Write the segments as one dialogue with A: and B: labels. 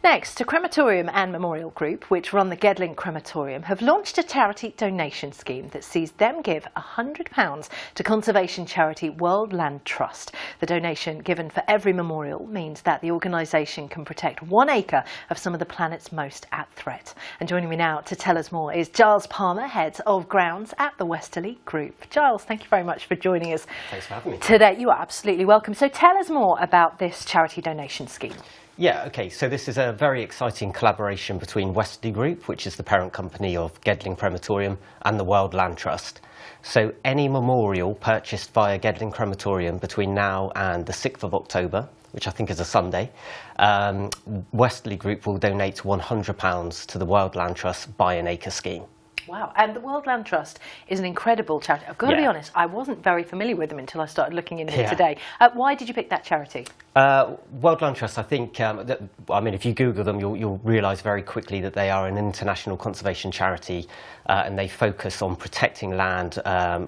A: Next, a crematorium and memorial group, which run the Gedling Crematorium, have launched a charity donation scheme that sees them give £100 to conservation charity World Land Trust. The donation given for every memorial means that the organisation can protect 1 acre of some of the planet's most at threat. And joining me now to tell us more is Giles Palmer, Head of Grounds at the Westerleigh Group. Giles, thank you very much for joining us.
B: Thanks for having me.
A: Today, you are absolutely welcome. So tell us more about this charity donation scheme.
B: Yeah, okay, so this is a very exciting collaboration between Westerleigh Group, which is the parent company of Gedling Crematorium, and the World Land Trust. So any memorial purchased via Gedling Crematorium between now and the 6th of October, which I think is a Sunday, Westerleigh Group will donate £100 to the World Land Trust Buy an Acre scheme.
A: Wow, and the World Land Trust is an incredible charity. I've got to be honest, I wasn't very familiar with them until I started looking into it today. Why did you pick that charity?
B: World Land Trust, I think, if you Google them, you'll realise very quickly that they are an international conservation charity and they focus on protecting land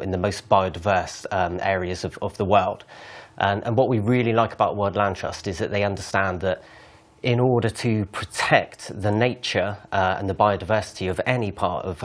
B: in the most biodiverse areas of the world. And what we really like about World Land Trust is that they understand that in order to protect the nature and the biodiversity of any part of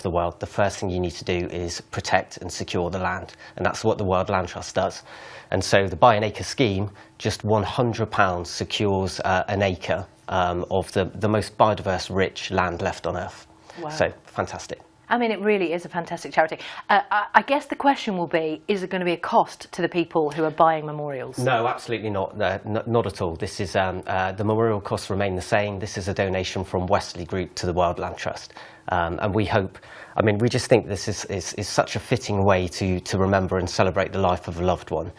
B: the world, the first thing you need to do is protect and secure the land. And that's what the World Land Trust does. And so the Buy an Acre scheme, just £100 secures an acre of the most biodiverse, rich land left on Earth.
A: Wow.
B: So, fantastic.
A: I mean, it really is a fantastic charity. I guess the question will be, is it going to be a cost to the people who are buying memorials? No,
B: absolutely not. Not at all. This is the memorial costs remain the same. This is a donation from Westerleigh Group to the World Land Trust. And we hope, we just think this is such a fitting way to remember and celebrate the life of a loved one.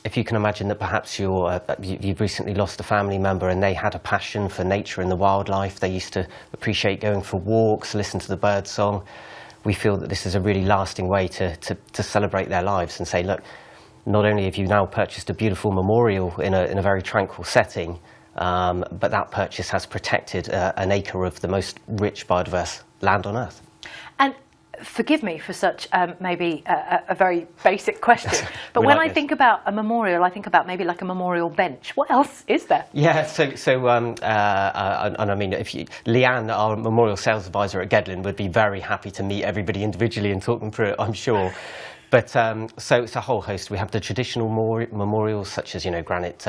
B: If you can imagine that perhaps you've recently lost a family member and they had a passion for nature and the wildlife, they used to appreciate going for walks, listen to the bird song. We feel that this is a really lasting way to celebrate their lives and say, look, not only have you now purchased a beautiful memorial in a very tranquil setting, but that purchase has protected an acre of the most rich biodiverse land on Earth.
A: And forgive me for such maybe a very basic question, but when I think about a memorial, I think about maybe like a memorial bench. What else is there? Yeah,
B: Leanne, our memorial sales advisor at Gedling, would be very happy to meet everybody individually and talk them through it, I'm sure. But so it's a whole host. We have the traditional memorials such as granite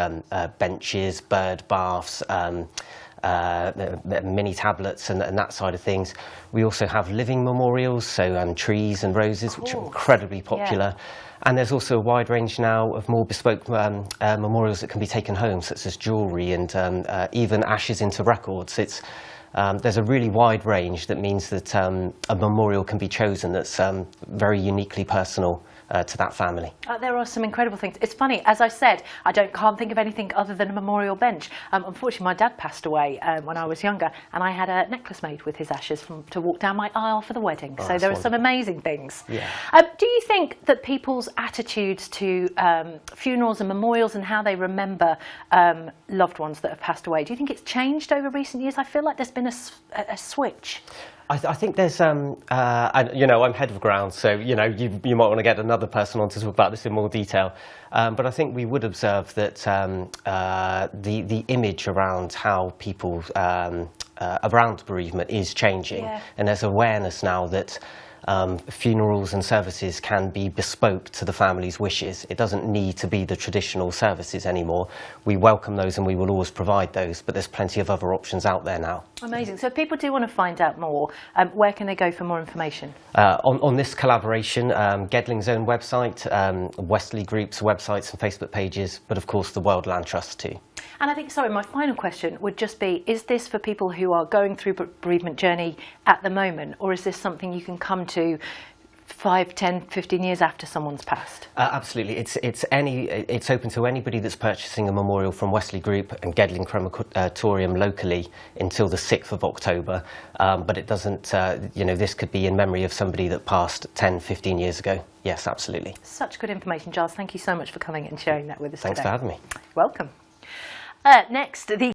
B: benches, bird baths, mini tablets and that side of things. We also have living memorials, so trees and roses, which are incredibly popular. Yeah. And there's also a wide range now of more bespoke memorials that can be taken home, such as jewellery and even ashes into records. There's a really wide range that means that a memorial can be chosen that's very uniquely personal to that family.
A: There are some incredible things. It's funny, as I said, I can't think of anything other than a memorial bench. Unfortunately, my dad passed away when I was younger, and I had a necklace made with his ashes to walk down my aisle for the wedding. So there are some amazing things.
B: Yeah.
A: Do you think that people's attitudes to funerals and memorials and how they remember loved ones that have passed away, do you think it's changed over recent years? I feel like there's been a switch.
B: I think there's, and I'm head of grounds, so you might want to get another person on to talk about this in more detail. But I think we would observe that the image around how people around bereavement is changing, and there's awareness now that funerals and services can be bespoke to the family's wishes. It doesn't need to be the traditional services anymore. We welcome those and we will always provide those, but there's plenty of other options out there now.
A: Amazing. So if people do want to find out more, where can they go for more information?
B: On this collaboration, Gedling's own website, Westerleigh Group's websites and Facebook pages, but of course the World Land Trust too.
A: And I think, sorry, my final question would just be, is this for people who are going through a bereavement journey at the moment, or is this something you can come to 5, 10, 15 years after someone's passed?
B: Absolutely. It's open to anybody that's purchasing a memorial from Westerleigh Group and Gedling Crematorium locally until the 6th of October. But it doesn't, this could be in memory of somebody that passed 10, 15 years ago. Yes, absolutely.
A: Such good information, Giles. Thank you so much for coming and sharing that with us today.
B: Thanks for having me.
A: Welcome. Next, the